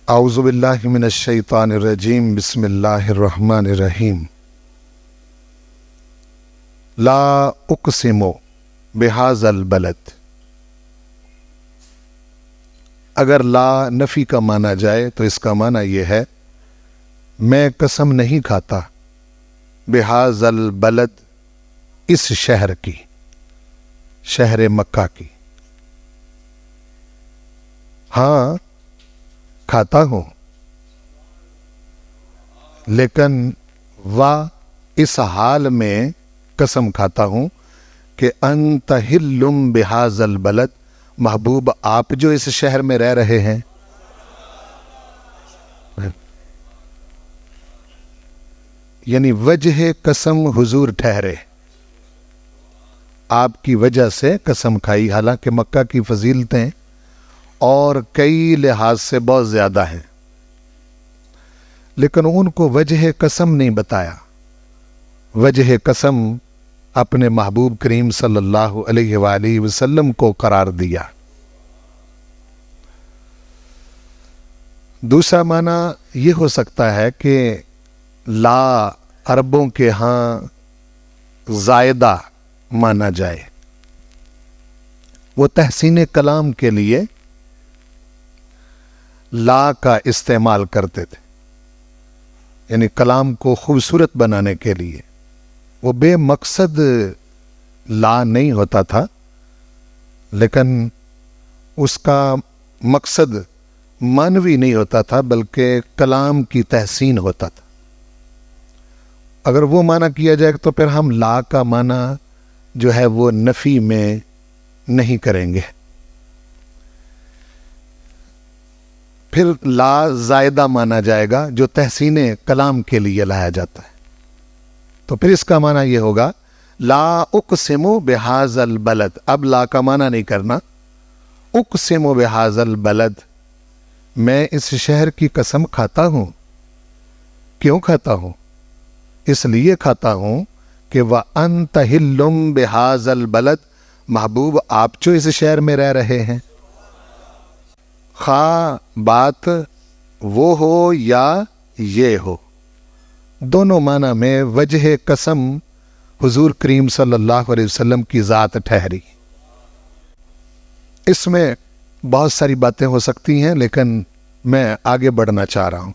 اعوذ باللہ من الشیطان الرجیم بسم اللہ الرحمن الرحیم لا اقسم بہذا البلد۔ اگر لا نفی کا مانا جائے تو اس کا معنی یہ ہے میں قسم نہیں کھاتا بہذا البلد، اس شہر کی، شہر مکہ کی۔ ہاں کھاتا ہوں، لیکن اس حال میں قسم کھاتا ہوں کہ انت حل بہذا البلد، محبوب آپ جو اس شہر میں رہ رہے ہیں، یعنی وجہ قسم حضور ٹھہرے، آپ کی وجہ سے قسم کھائی، حالانکہ مکہ کی فضیلتیں اور کئی لحاظ سے بہت زیادہ ہیں، لیکن ان کو وجہ قسم نہیں بتایا۔ وجہ قسم اپنے محبوب کریم صلی اللہ علیہ وآلہ وسلم کو قرار دیا۔ دوسرا معنی یہ ہو سکتا ہے کہ لا عربوں کے ہاں زائدہ مانا جائے، وہ تحسین کلام کے لیے لا کا استعمال کرتے تھے، یعنی کلام کو خوبصورت بنانے کے لیے۔ وہ بے مقصد لا نہیں ہوتا تھا، لیکن اس کا مقصد معنوی نہیں ہوتا تھا، بلکہ کلام کی تحسین ہوتا تھا۔ اگر وہ معنی کیا جائے تو پھر ہم لا کا معنی جو ہے وہ نفی میں نہیں کریں گے۔ پھر لا زائدہ مانا جائے گا جو تحسین کلام کے لیے لایا جاتا ہے، تو پھر اس کا معنی یہ ہوگا لا اقسم بہذا البلد۔ اب لا کا معنی نہیں کرنا، اقسم بہذا البلد، میں اس شہر کی قسم کھاتا ہوں۔ کیوں کھاتا ہوں؟ اس لیے کھاتا ہوں کہ وَأَنْتَ حِلٌّ بِهَذَا الْبَلَدِ، محبوب آپ جو اس شہر میں رہ رہے ہیں، خواہ بات وہ ہو یا یہ ہو، دونوں معنی میں وجہ قسم حضور کریم صلی اللہ علیہ وسلم کی ذات ٹھہری۔ اس میں بہت ساری باتیں ہو سکتی ہیں، لیکن میں آگے بڑھنا چاہ رہا ہوں۔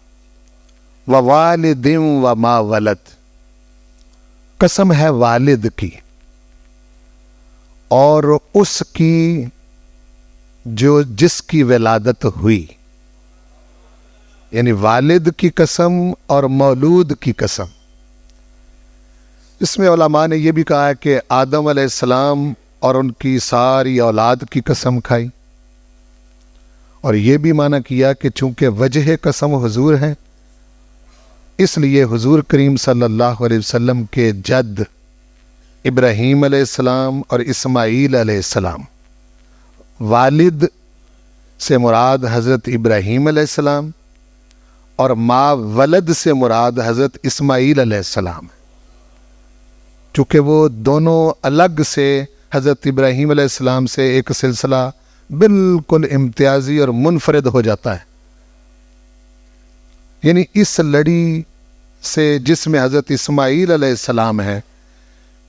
وَوَالِدٍ وَمَا وَلَدَ، قسم ہے والد کی اور اس کی جس کی ولادت ہوئی، یعنی والد کی قسم اور مولود کی قسم۔ اس میں علماء نے یہ بھی کہا ہے کہ آدم علیہ السلام اور ان کی ساری اولاد کی قسم کھائی، اور یہ بھی معنی کیا کہ چونکہ وجہ قسم حضور ہیں، اس لیے حضور کریم صلی اللہ علیہ وسلم کے جد ابراہیم علیہ السلام اور اسماعیل علیہ السلام، والد سے مراد حضرت ابراہیم علیہ السلام اور ما ولد سے مراد حضرت اسماعیل علیہ السلام، چونکہ وہ دونوں الگ سے حضرت ابراہیم علیہ السلام سے ایک سلسلہ بالکل امتیازی اور منفرد ہو جاتا ہے، یعنی اس لڑی سے جس میں حضرت اسماعیل علیہ السلام ہے،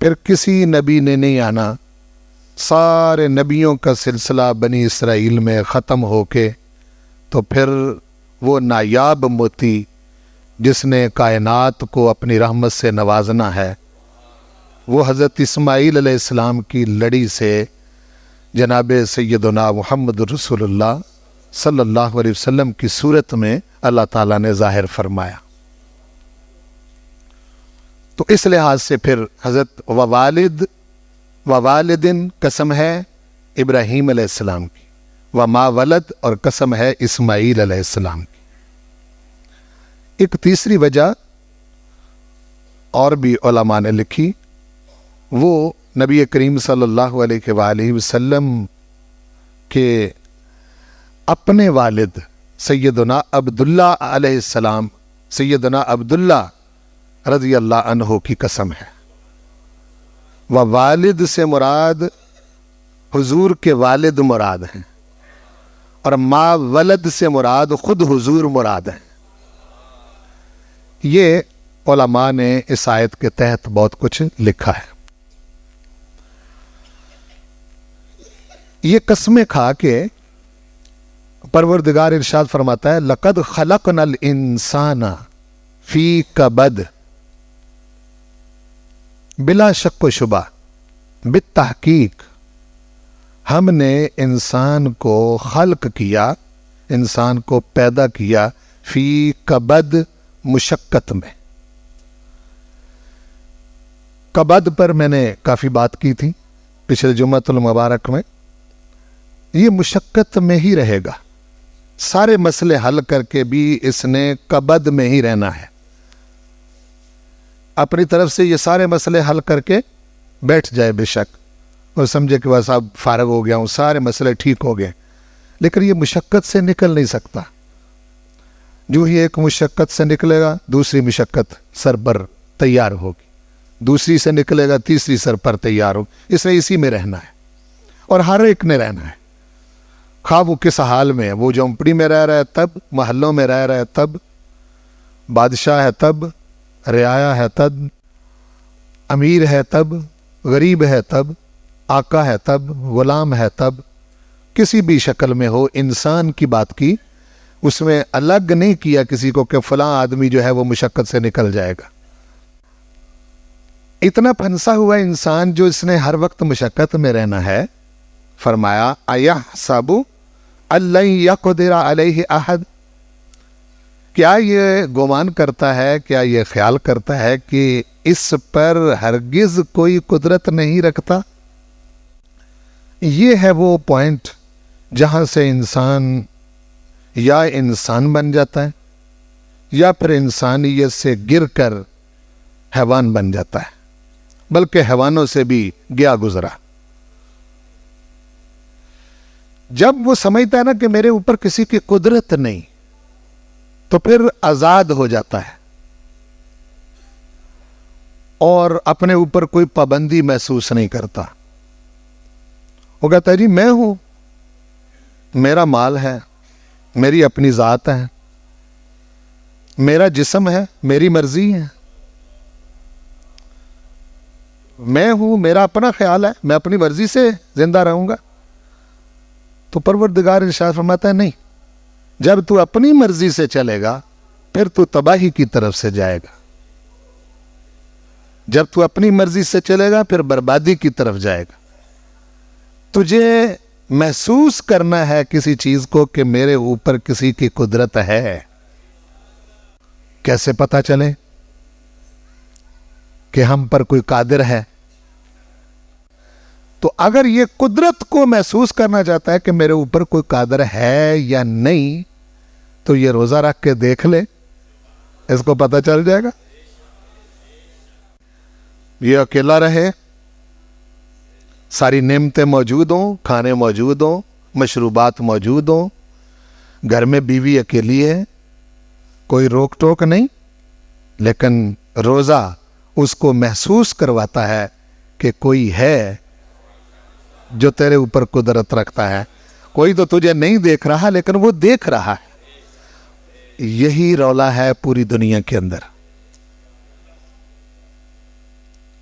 پھر کسی نبی نے نہیں آنا، سارے نبیوں کا سلسلہ بنی اسرائیل میں ختم ہو کے تو پھر وہ نایاب موتی جس نے کائنات کو اپنی رحمت سے نوازنا ہے، وہ حضرت اسماعیل علیہ السلام کی لڑی سے جناب سیدنا محمد رسول اللہ صلی اللہ علیہ وسلم کی صورت میں اللہ تعالیٰ نے ظاہر فرمایا۔ تو اس لحاظ سے پھر حضرت ووالدن قسم ہے ابراہیم علیہ السلام کی، وما ولد اور قسم ہے اسماعیل علیہ السلام کی۔ ایک تیسری وجہ اور بھی علماء نے لکھی، وہ نبی کریم صلی اللہ علیہ وآلہ وسلم کے اپنے والد سیدنا عبداللہ علیہ السلام، سیدنا عبداللہ رضی اللہ عنہ کی قسم ہے۔ والد سے مراد حضور کے والد مراد ہیں، اور ما ولد سے مراد خود حضور مراد ہیں. یہ علماء نے اس آیت کے تحت بہت کچھ لکھا ہے. یہ قسمیں کھا کے پروردگار ارشاد فرماتا ہے لقد خلقنا الانسان فی کبد، بلا شک و شبہ، بالتحقیق ہم نے انسان کو خلق کیا، انسان کو پیدا کیا، فی کبد، مشقت میں. کبد پر میں نے کافی بات کی تھی پچھلے جمعۃ المبارک میں. یہ مشقت میں ہی رہے گا، سارے مسئلے حل کر کے بھی اس نے کبد میں ہی رہنا ہے. اپنی طرف سے یہ سارے مسئلے حل کر کے بیٹھ جائے بے شک اور سمجھے کہ بس اب فارغ ہو گیا ہوں، سارے مسئلے ٹھیک ہو گئے، لیکن یہ مشقت سے نکل نہیں سکتا. جو ہی ایک مشقت سے نکلے گا دوسری مشقت سر پر تیار ہوگی، دوسری سے نکلے گا تیسری سر پر تیار ہوگی. اس نے اسی میں رہنا ہے اور ہر ایک نے رہنا ہے، خواہ وہ کس حال میں ہے. وہ جھونپڑی میں رہ رہا ہے تب، محلوں میں رہ رہا ہے تب، بادشاہ ہے تب، رعایا ہے تب، امیر ہے تب، غریب ہے تب، آقا ہے تب، غلام ہے تب، کسی بھی شکل میں ہو. انسان کی بات کی، اس میں الگ نہیں کیا کسی کو کہ فلاں آدمی جو ہے وہ مشقت سے نکل جائے گا. اتنا پھنسا ہوا انسان جو اس نے ہر وقت مشقت میں رہنا ہے، فرمایا ایحسب ان لن یقدر علیہ احد، کیا یہ گمان کرتا ہے، کیا یہ خیال کرتا ہے کہ اس پر ہرگز کوئی قدرت نہیں رکھتا. یہ ہے وہ پوائنٹ جہاں سے انسان یا انسان بن جاتا ہے یا پھر انسانیت سے گر کر حیوان بن جاتا ہے، بلکہ حیوانوں سے بھی گیا گزرا. جب وہ سمجھتا ہے نا کہ میرے اوپر کسی کی قدرت نہیں، تو پھر آزاد ہو جاتا ہے اور اپنے اوپر کوئی پابندی محسوس نہیں کرتا. وہ کہتا ہے جی میں ہوں، میرا مال ہے، میری اپنی ذات ہے، میرا جسم ہے، میری مرضی ہے، میں ہوں، میرا اپنا خیال ہے، میں اپنی مرضی سے زندہ رہوں گا. تو پروردگار ارشاد فرماتا ہے نہیں، جب تو اپنی مرضی سے چلے گا پھر تو تباہی کی طرف سے جائے گا. جب تو اپنی مرضی سے چلے گا پھر بربادی کی طرف جائے گا. تجھے محسوس کرنا ہے کسی چیز کو کہ میرے اوپر کسی کی قدرت ہے. کیسے پتا چلے کہ ہم پر کوئی قادر ہے؟ تو اگر یہ قدرت کو محسوس کرنا چاہتا ہے کہ میرے اوپر کوئی قادر ہے یا نہیں، تو یہ روزہ رکھ کے دیکھ لے، اس کو پتہ چل جائے گا. یہ اکیلا رہے، ساری نعمتیں موجود ہوں، کھانے موجود ہوں، مشروبات موجود ہوں، گھر میں بیوی اکیلی ہے، کوئی روک ٹوک نہیں، لیکن روزہ اس کو محسوس کرواتا ہے کہ کوئی ہے جو تیرے اوپر قدرت رکھتا ہے. کوئی تو تجھے نہیں دیکھ رہا لیکن وہ دیکھ رہا ہے. یہی رولا ہے پوری دنیا کے اندر.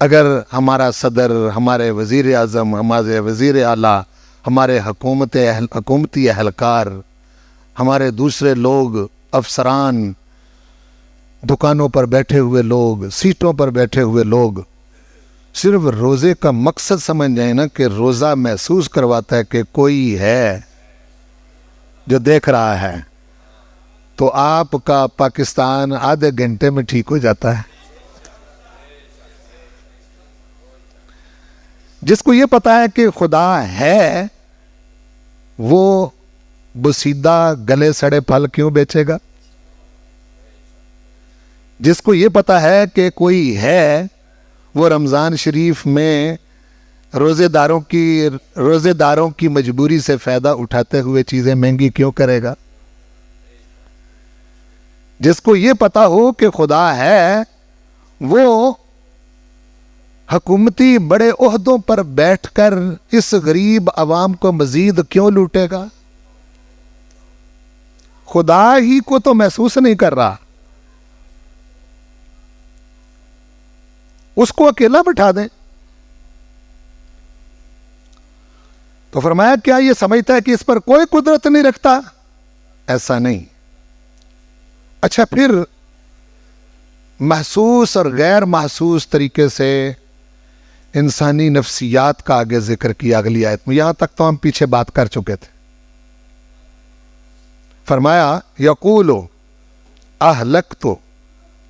اگر ہمارا صدر، ہمارے وزیر اعظم، ہمارے وزیر اعلیٰ، ہمارے حکومتی اہلکار، ہمارے دوسرے لوگ، افسران، دکانوں پر بیٹھے ہوئے لوگ، سیٹوں پر بیٹھے ہوئے لوگ صرف روزے کا مقصد سمجھ جائیں نا کہ روزہ محسوس کرواتا ہے کہ کوئی ہے جو دیکھ رہا ہے، تو آپ کا پاکستان آدھے گھنٹے میں ٹھیک ہو جاتا ہے. جس کو یہ پتا ہے کہ خدا ہے، وہ بسیدہ گلے سڑے پھل کیوں بیچے گا؟ جس کو یہ پتا ہے کہ کوئی ہے، وہ رمضان شریف میں روزے داروں کی مجبوری سے فائدہ اٹھاتے ہوئے چیزیں مہنگی کیوں کرے گا؟ جس کو یہ پتا ہو کہ خدا ہے، وہ حکومتی بڑے عہدوں پر بیٹھ کر اس غریب عوام کو مزید کیوں لوٹے گا؟ خدا ہی کو تو محسوس نہیں کر رہا، اس کو اکیلا بٹھا دیں۔ تو فرمایا کیا یہ سمجھتا ہے کہ اس پر کوئی قدرت نہیں رکھتا؟ ایسا نہیں۔ اچھا، پھر محسوس اور غیر محسوس طریقے سے انسانی نفسیات کا آگے ذکر کیا اگلی آیت میں۔ یہاں تک تو ہم پیچھے بات کر چکے تھے۔ فرمایا یقول اہلکت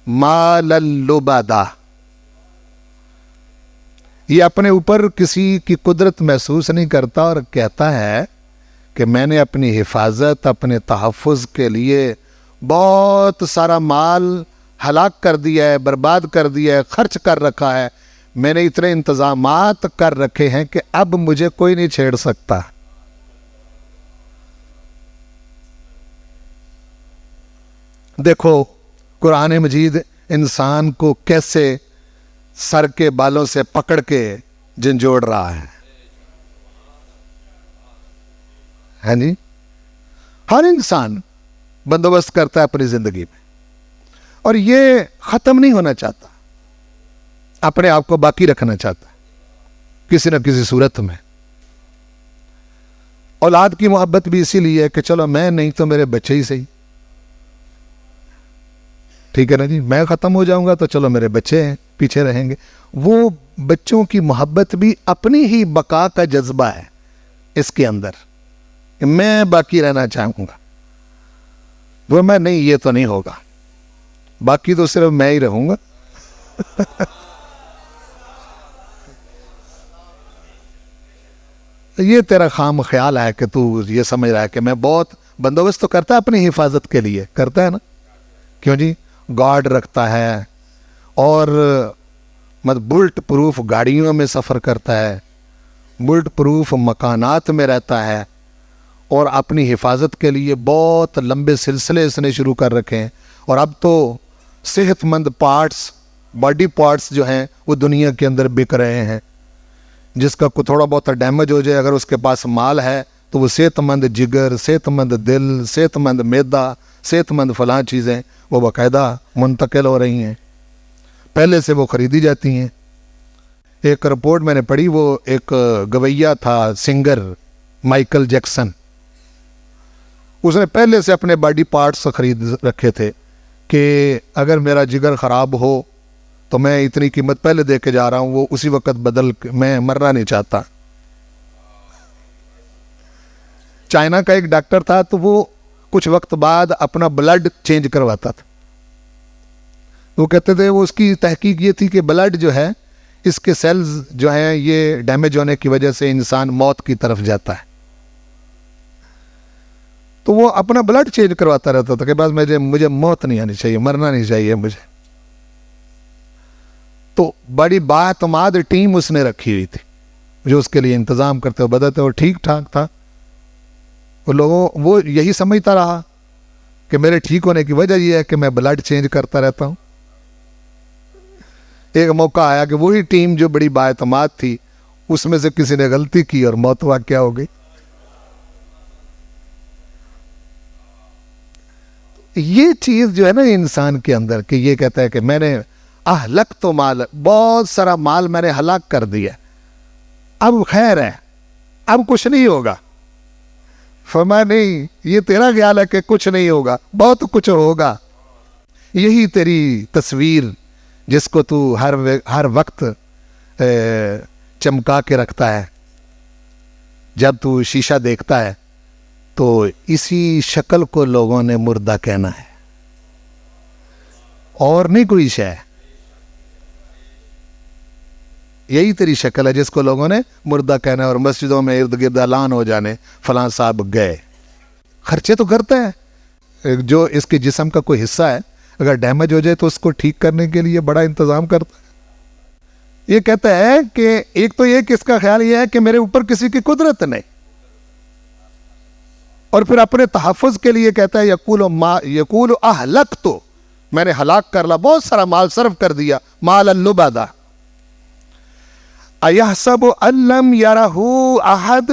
مالا لبدا، یہ اپنے اوپر کسی کی قدرت محسوس نہیں کرتا اور کہتا ہے کہ میں نے اپنی حفاظت، اپنے تحفظ کے لیے بہت سارا مال ہلاک کر دیا ہے، برباد کر دیا ہے، خرچ کر رکھا ہے، میں نے اتنے انتظامات کر رکھے ہیں کہ اب مجھے کوئی نہیں چھیڑ سکتا۔ دیکھو قرآن مجید انسان کو کیسے سر کے بالوں سے پکڑ کے جھنجھوڑ رہا ہے۔ ہے نہیں؟ ہر انسان بندوبست کرتا ہے اپنی زندگی میں، اور یہ ختم نہیں ہونا چاہتا، اپنے آپ کو باقی رکھنا چاہتا ہے کسی نہ کسی صورت میں۔ اولاد کی محبت بھی اسی لیے ہے کہ چلو میں نہیں تو میرے بچے ہی صحیح، ٹھیک ہے نا جی، میں ختم ہو جاؤں گا تو چلو میرے بچے ہیں پیچھے رہیں گے۔ وہ بچوں کی محبت بھی اپنی ہی بقا کا جذبہ ہے اس کے اندر، کہ میں باقی رہنا چاہوں گا، وہ میں نہیں، یہ تو نہیں ہوگا، باقی تو صرف میں ہی رہوں گا۔ یہ تیرا خام خیال ہے کہ تو یہ سمجھ رہا ہے کہ میں بہت بندوبست تو کرتا ہے اپنی حفاظت کے لیے، کرتا ہے نا، کیوں جی، گارڈ رکھتا ہے، اور بلٹ پروف گاڑیوں میں سفر کرتا ہے، بلٹ پروف مکانات میں رہتا ہے، اور اپنی حفاظت کے لیے بہت لمبے سلسلے اس نے شروع کر رکھے ہیں۔ اور اب تو صحت مند پارٹس، باڈی پارٹس جو ہیں وہ دنیا کے اندر بک رہے ہیں، جس کا کوئی تھوڑا بہت ڈیمیج ہو جائے، اگر اس کے پاس مال ہے تو وہ صحت مند جگر، صحت مند دل، صحت مند معدہ، صحت مند فلاں چیزیں وہ باقاعدہ منتقل ہو رہی ہیں، پہلے سے وہ خریدی جاتی ہیں۔ ایک رپورٹ میں نے پڑھی، وہ ایک گویا تھا سنگر مائیکل جیکسن، اس نے پہلے سے اپنے باڈی پارٹس خرید رکھے تھے کہ اگر میرا جگر خراب ہو تو میں اتنی قیمت پہلے دے کے جا رہا ہوں، وہ اسی وقت بدل، میں مرنا نہیں چاہتا۔ چائنا کا ایک ڈاکٹر تھا تو وہ کچھ وقت بعد اپنا بلڈ چینج کرواتا تھا، وہ کہتے تھے وہ اس کی تحقیق یہ تھی کہ بلڈ جو ہے اس کے سیلز جو ہیں یہ ڈیمیج ہونے کی وجہ سے انسان موت کی طرف جاتا ہے، تو وہ اپنا بلڈ چینج کرواتا رہتا تھا کہ بس مجھے موت نہیں آنی چاہیے، مرنا نہیں چاہیے مجھے۔ تو بڑی بااعتماد ٹیم اس نے رکھی ہوئی تھی جو اس کے لیے انتظام کرتے ہوئے بدلتے، اور ٹھیک ٹھاک تھا، وہ یہی سمجھتا رہا کہ میرے ٹھیک ہونے کی وجہ یہ ہے کہ میں بلڈ چینج کرتا رہتا ہوں۔ ایک موقع آیا کہ وہی ٹیم جو بڑی بااعتماد تھی اس میں سے کسی نے غلطی کی اور موت واقع ہو گئی۔ یہ چیز جو ہے نا انسان کے اندر، کہ یہ کہتا ہے کہ میں نے اہلک تو مال، بہت سارا مال میں نے ہلاک کر دیا، اب خیر ہے، اب کچھ نہیں ہوگا۔ فرمایا نہیں، یہ تیرا خیال ہے کہ کچھ نہیں ہوگا، بہت کچھ ہوگا۔ یہی تیری تصویر جس کو تو ہر وقت چمکا کے رکھتا ہے، جب تو شیشہ دیکھتا ہے تو اسی شکل کو لوگوں نے مردہ کہنا ہے، اور نہیں کوئی شے، یہی تیری شکل ہے جس کو لوگوں نے مردہ کہنا ہے، اور مسجدوں میں ارد گرد اعلان ہو جانے فلاں صاحب گئے۔ خرچے تو کرتا ہے، جو اس کے جسم کا کوئی حصہ ہے اگر ڈیمیج ہو جائے تو اس کو ٹھیک کرنے کے لیے بڑا انتظام کرتا ہے۔ یہ کہتا ہے کہ ایک تو یہ کہ اس کا خیال یہ ہے کہ میرے اوپر کسی کی قدرت نہیں، اور پھر اپنے تحفظ کے لیے کہتا ہے یقول اہلکت، میں نے ہلاک کر لا، بہت سارا مال صرف کر دیا، مال لبدا۔ ایحسب ان لم یرہ احد،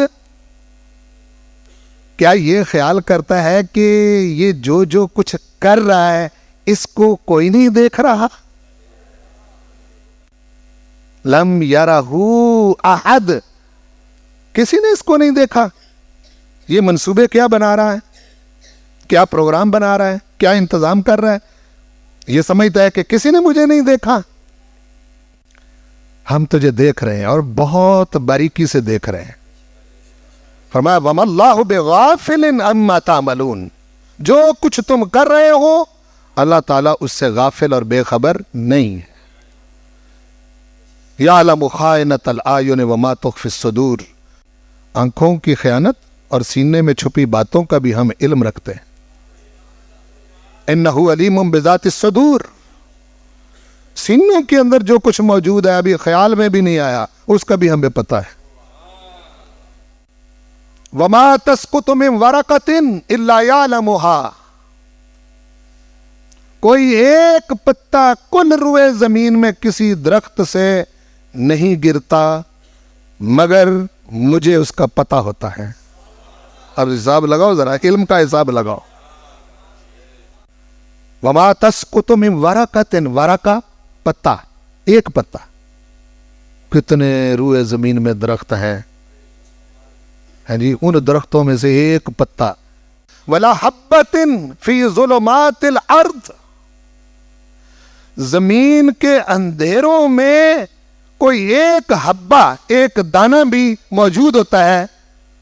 کیا یہ خیال کرتا ہے کہ یہ جو کچھ کر رہا ہے اس کو کوئی نہیں دیکھ رہا؟ لم یرہ احد، کسی نے اس کو نہیں دیکھا. یہ منصوبے کیا بنا رہا ہے، کیا پروگرام بنا رہا ہے، کیا انتظام کر رہا ہے، یہ سمجھتا ہے کہ کسی نے مجھے نہیں دیکھا. ہم تجھے دیکھ رہے ہیں اور بہت باریکی سے دیکھ رہے ہیں. فرمایا وَمَا اللَّهُ بِغَافِلٍ عَمَّا تَعْمَلُونَ، جو کچھ تم کر رہے ہو اللہ تعالیٰ اس سے غافل اور بے خبر نہیں ہے. یعلم خائنۃ الأعین وما تخفی الصدور، آنکھوں کی خیانت اور سینے میں چھپی باتوں کا بھی ہم علم رکھتے ہیں. انہ علیم بذات الصدور، سینوں کے اندر جو کچھ موجود ہے ابھی خیال میں بھی نہیں آیا اس کا بھی ہمیں پتہ ہے. وما تسقط من ورقۃ الا یعلمها، کوئی ایک پتا کل روئے زمین میں کسی درخت سے نہیں گرتا مگر مجھے اس کا پتہ ہوتا ہے. اب حساب لگاؤ ذرا، علم کا حساب لگاؤ. وما تسقط من ورقۃ، ورقہ پتا، ایک پتا. کتنے روئے زمین میں درخت ہے جی، ان درختوں میں سے ایک پتا. ولا حبۃ فی ظلمات الارض، زمین کے اندھیروں میں کوئی ایک حبہ، ایک دانہ بھی موجود ہوتا ہے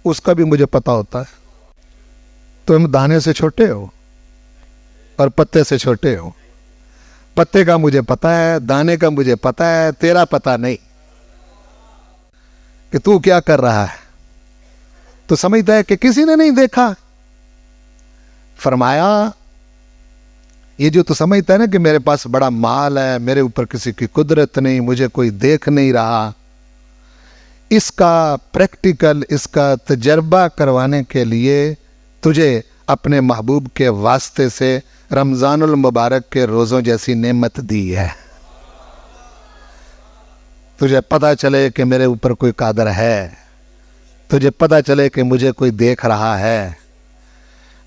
اس کا بھی مجھے پتا ہوتا ہے. تم دانے سے چھوٹے ہو اور پتے سے چھوٹے ہو. پتے کا مجھے پتا ہے، دانے کا مجھے پتا ہے، تیرا پتا نہیں کہ تو کیا کر رہا ہے. تو سمجھتا ہے کہ کسی نے نہیں دیکھا. فرمایا یہ جو تو سمجھتا ہے نا کہ میرے پاس بڑا مال ہے، میرے اوپر کسی کی قدرت نہیں، مجھے کوئی دیکھ نہیں رہا، اس کا پریکٹیکل، اس کا تجربہ کروانے کے لیے تجھے اپنے محبوب کے واسطے سے رمضان المبارک کے روزوں جیسی نعمت دی ہے. تجھے پتہ چلے کہ میرے اوپر کوئی قادر ہے، تجھے پتہ چلے کہ مجھے کوئی دیکھ رہا ہے.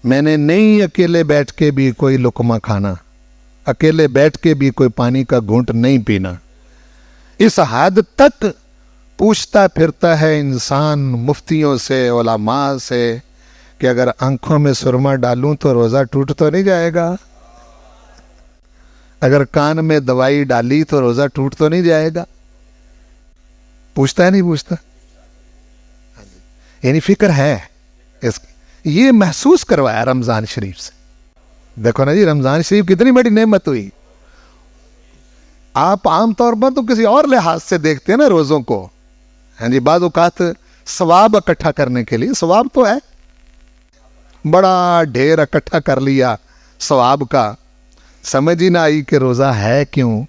میں نے نہیں اکیلے بیٹھ کے بھی کوئی لقمہ کھانا، اکیلے بیٹھ کے بھی کوئی پانی کا گھونٹ نہیں پینا. اس حد تک پوچھتا پھرتا ہے انسان مفتیوں سے، علماء سے کہ اگر آنکھوں میں سرما ڈالوں تو روزہ ٹوٹ تو نہیں جائے گا، اگر کان میں دوائی ڈالی تو روزہ ٹوٹ تو نہیں جائے گا. پوچھتا ہے نہیں پوچھتا؟ یعنی فکر ہے اس کی. یہ محسوس کروایا رمضان شریف سے. دیکھو نا جی، رمضان شریف کتنی بڑی نعمت ہوئی. آپ عام طور پر تو کسی اور لحاظ سے دیکھتے ہیں نا روزوں کو، ہاں جی، بعض اوقات ثواب اکٹھا کرنے کے لیے. ثواب تو ہے، بڑا ڈھیر اکٹھا کر لیا ثواب کا، سمجھ ہی نہ آئی کہ روزہ ہے کیوں،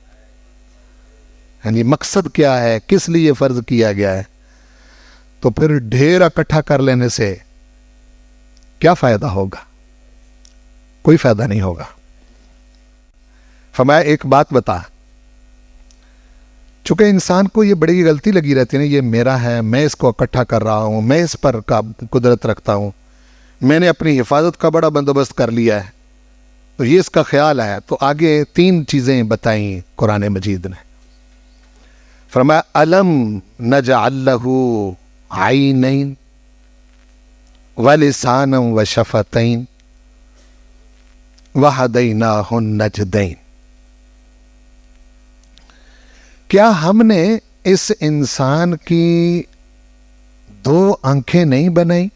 ہاں جی، مقصد کیا ہے، کس لیے فرض کیا گیا ہے. تو پھر ڈھیر اکٹھا کر لینے سے کیا فائدہ ہوگا؟ کوئی فائدہ نہیں ہوگا. فرمایا ایک بات بتا، چونکہ انسان کو یہ بڑی غلطی لگی رہتی ہے نا، یہ میرا ہے، میں اس کو اکٹھا کر رہا ہوں، میں اس پر قدرت رکھتا ہوں، میں نے اپنی حفاظت کا بڑا بندوبست کر لیا ہے، تو یہ اس کا خیال ہے. تو آگے 3 چیزیں بتائیں قرآن مجید نے. فرمایا الم نجعل لہ عینین ولسانا وشفتین وہدیناہ النجدین، کیا ہم نے اس انسان کی 2 آنکھیں نہیں بنائی؟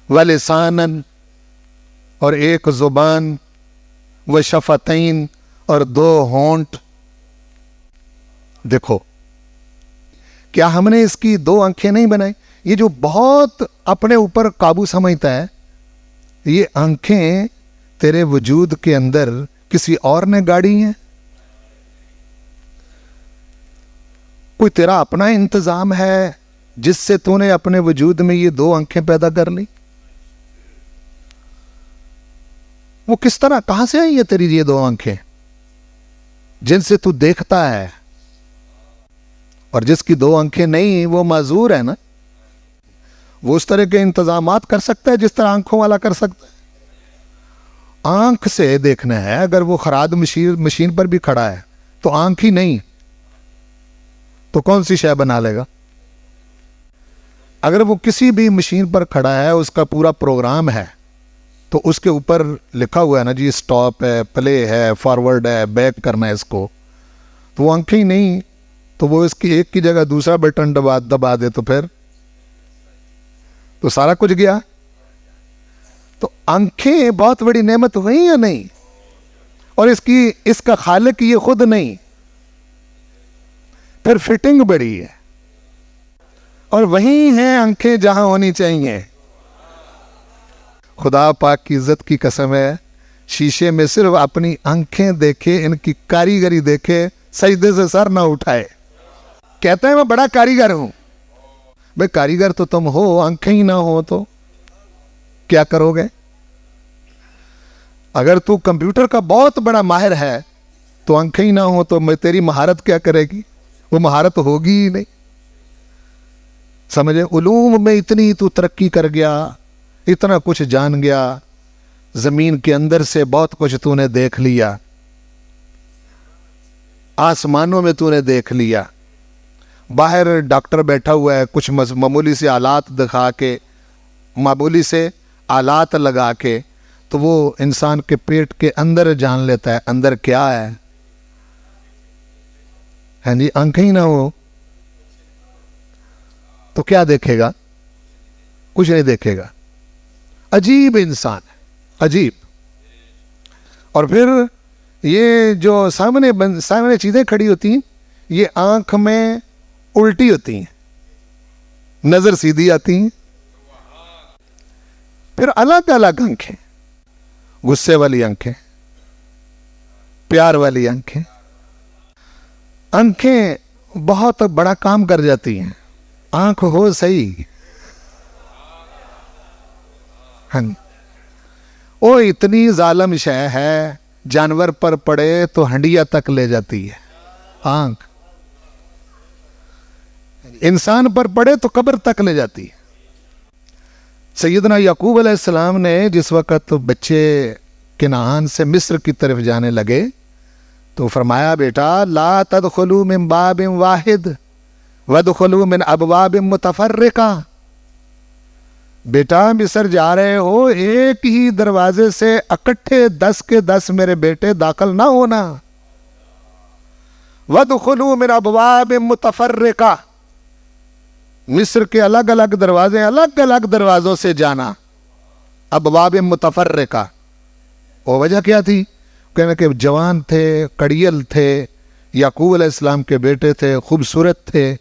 ولسانا، اور ایک زبان، وشفتین، اور 2 ہونٹ. دیکھو، کیا ہم نے اس کی 2 آنکھیں نہیں بنائی؟ یہ جو بہت اپنے اوپر قابو سمجھتا ہے، یہ آنکھیں تیرے وجود کے اندر کسی اور نے گاڑی ہیں؟ کوئی تیرا اپنا انتظام ہے جس سے تو نے اپنے وجود میں یہ 2 آنکھیں پیدا کر لی؟ وہ کس طرح، کہاں سے آئی ہے تیری یہ 2 آنکھیں جن سے تو دیکھتا ہے؟ اور جس کی 2 آنکھیں نہیں وہ معذور ہے نا. وہ اس طرح کے انتظامات کر سکتا ہے جس طرح آنکھوں والا کر سکتا ہے؟ آنکھ سے دیکھنا ہے. اگر وہ خراد مشین پر بھی کھڑا ہے تو آنکھ ہی نہیں تو کون سی شے بنا لے گا؟ اگر وہ کسی بھی مشین پر کھڑا ہے, اس کا پورا پروگرام ہے, تو اس کے اوپر لکھا ہوا ہے نا جی سٹاپ ہے, پلے ہے, فارورڈ ہے, بیک کرنا ہے اس کو, تو وہ آنکھیں ہی نہیں تو وہ اس کی ایک کی جگہ دوسرا بٹن دبا دے تو پھر تو سارا کچھ گیا. تو آنکھیں بہت بڑی نعمت ہوئی یا نہیں؟ اور اس کا خالق یہ خود نہیں, پھر فٹنگ بڑی ہے. اور وہیں ہیں آنکھیں جہاں ہونی چاہیے. خدا پاک کی عزت کی قسم ہے, شیشے میں صرف اپنی آنکھیں دیکھے, ان کی کاریگری دیکھے, سجدے سے سر نہ اٹھائے. کہتا ہے میں بڑا کاریگر ہوں. بھئی کاریگر تو تم ہو, آنکھیں ہی نہ ہو تو کیا کرو گے؟ اگر تو کمپیوٹر کا بہت بڑا ماہر ہے تو آنکھیں ہی نہ ہو تو تیری مہارت کیا کرے گی؟ وہ مہارت ہوگی ہی نہیں. سمجھے؟ علوم میں اتنی تو ترقی کر گیا, اتنا کچھ جان گیا, زمین کے اندر سے بہت کچھ تو نے دیکھ لیا, آسمانوں میں تو نے دیکھ لیا, باہر ڈاکٹر بیٹھا ہوا ہے, کچھ معمولی سے آلات دکھا کے, معمولی سے آلات لگا کے, تو وہ انسان کے پیٹ کے اندر جان لیتا ہے اندر کیا ہے. ہاں جی, آنکھیں ہی نہ ہو تو کیا دیکھے گا؟ کچھ نہیں دیکھے گا. عجیب انسان ہے, عجیب. اور پھر یہ جو سامنے چیزیں کھڑی ہوتی ہیں, یہ آنکھ میں الٹی ہوتی ہیں, نظر سیدھی آتی ہیں. پھر الگ الگ آنکھیں, غصے والی آنکھیں, پیار والی آنکھیں. آنکھیں بہت بڑا کام کر جاتی ہیں. آنکھ ہو صحیح. وہ اتنی ظالم شے ہے, جانور پر پڑے تو ہنڈیا تک لے جاتی ہے آنکھ, انسان پر پڑے تو قبر تک لے جاتی ہے. سیدنا یعقوب علیہ السلام نے جس وقت بچے کنعان سے مصر کی طرف جانے لگے تو فرمایا, بیٹا لا تدخلوا من باب واحد وادخلوا من ابواب متفرقہ. بیٹا مصر جا رہے ہو, ایک ہی دروازے سے اکٹھے 10 کے 10 میرے بیٹے داخل نہ ہونا. وادخلوا من ابواب متفرقہ, مصر کے الگ الگ دروازے, الگ الگ دروازوں سے جانا. ابواب متفرقہ. وہ وجہ کیا تھی؟ کہنا کہ جوان تھے, کڑیل تھے, یعقوب علیہ السلام کے بیٹے تھے, خوبصورت تھے,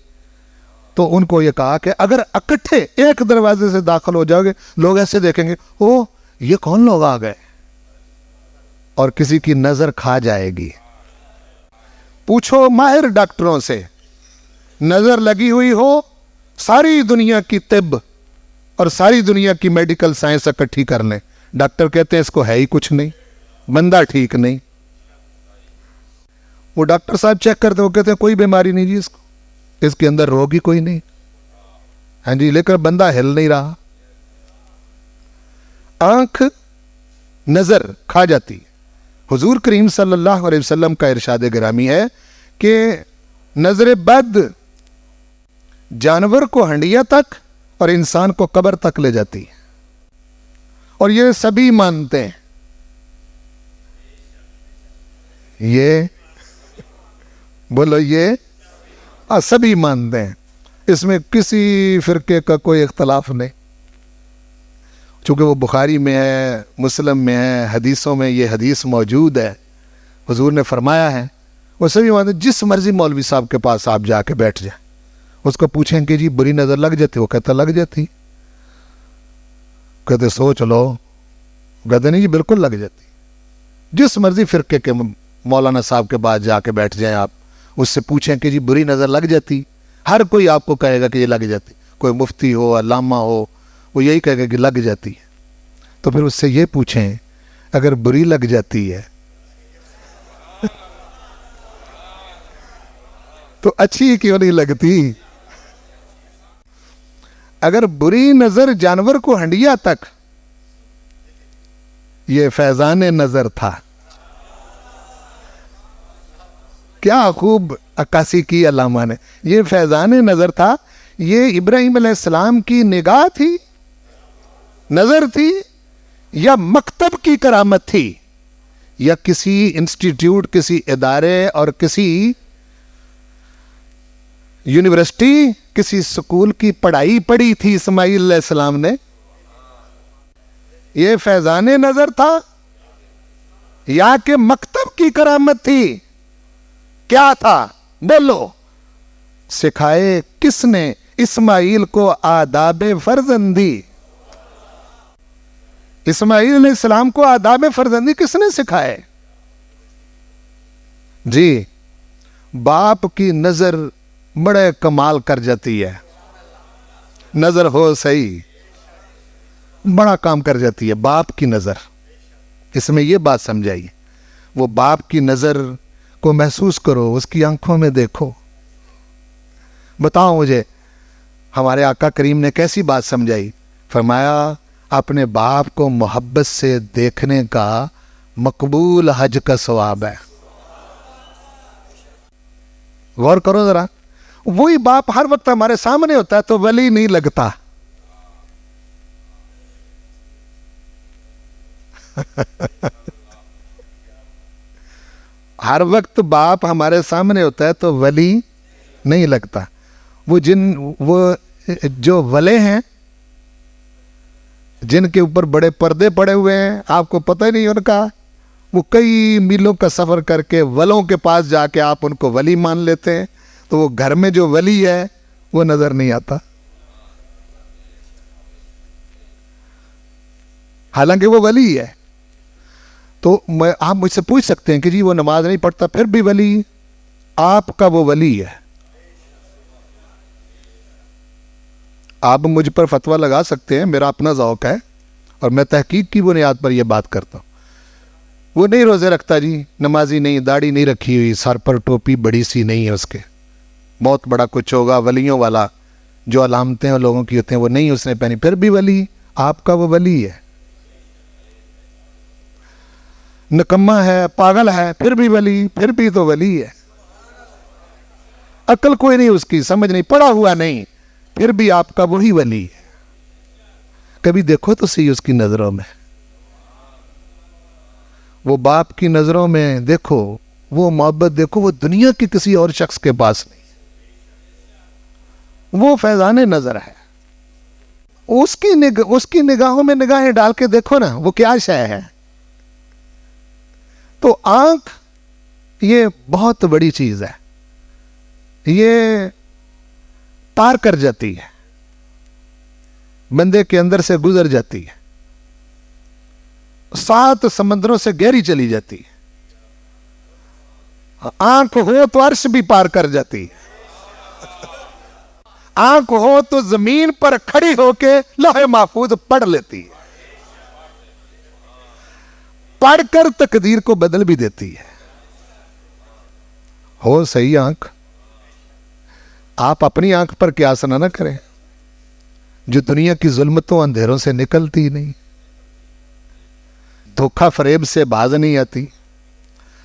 تو ان کو یہ کہا کہ اگر اکٹھے ایک دروازے سے داخل ہو جاؤ گے, لوگ ایسے دیکھیں گے, او یہ کون لوگ آ گئے, اور کسی کی نظر کھا جائے گی. پوچھو ماہر ڈاکٹروں سے, نظر لگی ہوئی ہو, ساری دنیا کی طب اور ساری دنیا کی میڈیکل سائنس اکٹھی کر لیں, ڈاکٹر کہتے ہیں اس کو ہے ہی کچھ نہیں, بندہ ٹھیک نہیں. وہ ڈاکٹر صاحب چیک کرتے, وہ کہتے ہیں کوئی بیماری نہیں جی, اس کے اندر روگ ہی کوئی نہیں. ہاں جی, لیکن بندہ ہل نہیں رہا. آنکھ نظر کھا جاتی. حضور کریم صلی اللہ علیہ وسلم کا ارشاد گرامی ہے کہ نظر بد جانور کو ہنڈیا تک اور انسان کو قبر تک لے جاتی ہے. اور یہ سبھی مانتے ہیں, یہ بولو, یہ سبھی مانتے ہیں. اس میں کسی فرقے کا کوئی اختلاف نہیں, چونکہ وہ بخاری میں ہے, مسلم میں ہے, حدیثوں میں یہ حدیث موجود ہے. حضور نے فرمایا ہے, وہ سبھی مانتے ہیں. جس مرضی مولوی صاحب کے پاس آپ جا کے بیٹھ جائیں, اس کو پوچھیں کہ جی بری نظر لگ جاتی, وہ کہتا لگ جاتی. کہتے سوچ لو, کہتے نہیں جی بالکل لگ جاتی. جس مرضی فرقے کے مولانا صاحب کے پاس جا کے بیٹھ جائیں آپ, اس سے پوچھیں کہ جی بری نظر لگ جاتی, ہر کوئی آپ کو کہے گا کہ یہ لگ جاتی. کوئی مفتی ہو, علامہ ہو, وہ یہی کہے گا کہ لگ جاتی ہے. تو پھر اس سے یہ پوچھیں, اگر بری لگ جاتی ہے تو اچھی کیوں نہیں لگتی؟ اگر بری نظر جانور کو ہنڈیا تک، یہ فیضان نظر تھا. کیا خوب عکاسی کی علامہ نے. یہ فیضان نظر تھا. یہ ابراہیم علیہ السلام کی نگاہ تھی، نظر تھی، یا مکتب کی کرامت تھی، یا کسی انسٹیٹیوٹ، کسی ادارے اور کسی یونیورسٹی، کسی سکول کی پڑھائی پڑھی تھی اسماعیل علیہ السلام نے؟ یہ فیضان نظر تھا یا کہ مکتب کی کرامت تھی؟ کیا تھا؟ بولو. سکھائے کس نے اسماعیل کو آداب فرزندی؟ اسماعیل علیہ السلام کو آداب فرزندی کس نے سکھائے؟ جی، باپ کی نظر بڑے کمال کر جاتی ہے. نظر ہو صحیح، بڑا کام کر جاتی ہے باپ کی نظر. اس میں یہ بات سمجھائیے، وہ باپ کی نظر کو محسوس کرو، اس کی آنکھوں میں دیکھو. بتاؤ مجھے ہمارے آقا کریم نے کیسی بات سمجھائی؟ فرمایا اپنے باپ کو محبت سے دیکھنے کا مقبول حج کا ثواب ہے. غور کرو ذرا. وہی باپ ہر وقت ہمارے سامنے ہوتا ہے تو ولی نہیں لگتا. ہر وقت باپ ہمارے سامنے ہوتا ہے تو ولی نہیں لگتا. وہ جو ولے ہیں، جن کے اوپر بڑے پردے پڑے ہوئے ہیں، آپ کو پتہ ہی نہیں ان کا، وہ کئی میلوں کا سفر کر کے ولوں کے پاس جا کے آپ ان کو ولی مان لیتے ہیں، تو وہ گھر میں جو ولی ہے وہ نظر نہیں آتا، حالانکہ وہ ولی ہے. تو آپ مجھ سے پوچھ سکتے ہیں کہ جی وہ نماز نہیں پڑھتا پھر بھی ولی؟ آپ کا وہ ولی ہے. آپ مجھ پر فتویٰ لگا سکتے ہیں، میرا اپنا ذوق ہے اور میں تحقیق کی بنیاد پر یہ بات کرتا ہوں. وہ نہیں روزے رکھتا جی، نمازی نہیں، داڑھی نہیں رکھی ہوئی، سر پر ٹوپی بڑی سی نہیں ہے اس کے، بہت بڑا کچھ ہوگا ولیوں والا، جو علامتیں لوگوں کی ہوتے ہیں وہ نہیں اس نے پہنی، پھر بھی ولی. آپ کا وہ ولی ہے. نکما ہے، پاگل ہے، پھر بھی ولی، پھر بھی تو ولی ہے. عقل کوئی نہیں اس کی، سمجھ نہیں، پڑھا ہوا نہیں، پھر بھی آپ کا وہی ولی ہے. کبھی دیکھو تو صحیح اس کی نظروں میں، وہ باپ کی نظروں میں دیکھو، وہ محبت دیکھو، وہ دنیا کی کسی اور شخص کے پاس نہیں. وہ فیضان نظر ہے. اس کی نگاہوں میں نگاہیں ڈال کے دیکھو نا، وہ کیا شے ہے. تو آنکھ یہ بہت بڑی چیز ہے، یہ پار کر جاتی ہے، بندے کے اندر سے گزر جاتی ہے، 7 سمندروں سے گہری چلی جاتی ہے. آنکھ ہو تو عرش بھی پار کر جاتی ہے، آنکھ ہو تو زمین پر کھڑی ہو کے لوح محفوظ پڑھ لیتی ہے، پڑھ کر تقدیر کو بدل بھی دیتی ہے. ہو صحیح آنکھ. آپ اپنی آنکھ پر قیاس نہ کریں، جو دنیا کی ظلمتوں اندھیروں سے نکلتی نہیں، دھوکہ فریب سے باز نہیں آتی،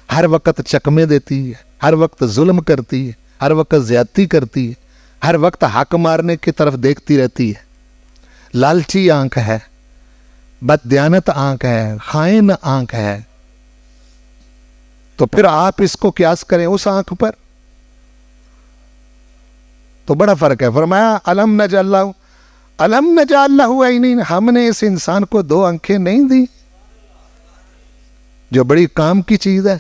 ہر وقت چکمے دیتی ہے، ہر وقت ظلم کرتی ہے، ہر وقت زیادتی کرتی ہے، ہر وقت حق مارنے کی طرف دیکھتی رہتی ہے. لالچی آنکھ ہے، بددیانت آنکھ ہے، خائن آنکھ ہے. تو پھر آپ اس کو قیاس کریں اس آنکھ پر، تو بڑا فرق ہے. فرمایا الم نجعل لہ عینین، ہم نے اس انسان کو 2 آنکھیں نہیں دی، جو بڑی کام کی چیز ہے.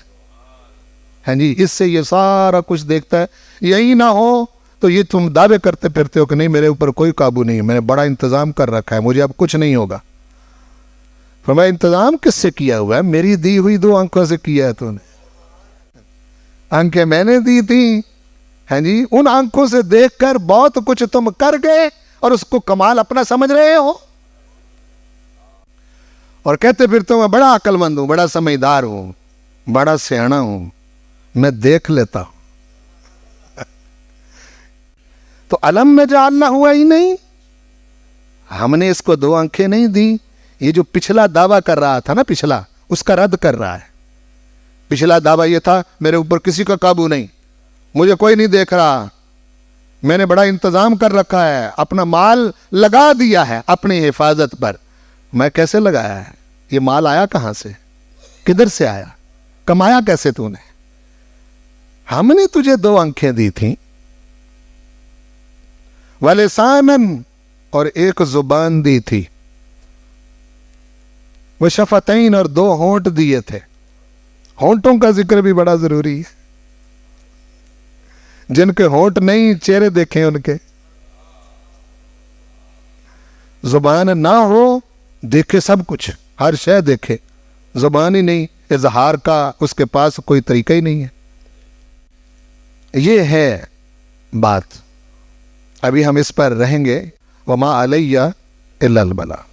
ہاں جی، اس سے یہ سارا کچھ دیکھتا ہے. یہی نہ ہو تو یہ تم دعوے کرتے پھرتے ہو کہ نہیں میرے اوپر کوئی قابو نہیں ہے، میں نے بڑا انتظام کر رکھا ہے، مجھے اب کچھ نہیں ہوگا. فرمایا انتظام کس سے کیا ہوا ہے؟ میری دی ہوئی 2 آنکھوں سے کیا ہے. تو نے آنکھیں میں نے دی تھی، ہاں جی، ان آنکھوں سے دیکھ کر بہت کچھ تم کر گئے اور اس کو کمال اپنا سمجھ رہے ہو، اور کہتے پھرتے ہو میں بڑا عقل مند ہوں، بڑا سمجھدار ہوں، بڑا سیاںا ہوں، میں دیکھ لیتا ہوں. تو الم نجعل لہ عینین، ہم نے اس کو 2 آنکھیں نہیں دی. یہ جو پچھلا دعویٰ کر رہا تھا نا، پچھلا، اس کا رد کر رہا ہے. پچھلا دعویٰ یہ تھا میرے اوپر کسی کا قابو نہیں، مجھے کوئی نہیں دیکھ رہا، میں نے بڑا انتظام کر رکھا ہے، اپنا مال لگا دیا ہے اپنی حفاظت پر. میں کیسے لگایا ہے؟ یہ مال آیا کہاں سے؟ کدھر سے آیا؟ کمایا کیسے تو نے؟ ہم نے تجھے 2 آنکھیں دی تھیں، وَلِسَانًا، اور 1 زبان دی تھی، وَشَفَتَيْن، اور 2 ہونٹ دیے تھے. ہونٹوں کا ذکر بھی بڑا ضروری ہے. جن کے ہونٹ نہیں، چہرے دیکھیں ان کے. زبان نہ ہو، دیکھے سب کچھ، ہر شے دیکھے، زبان ہی نہیں، اظہار کا اس کے پاس کوئی طریقہ ہی نہیں ہے. یہ ہے بات. ابھی ہم اس پر رہیں گے. وما علیہ الا البلاغ.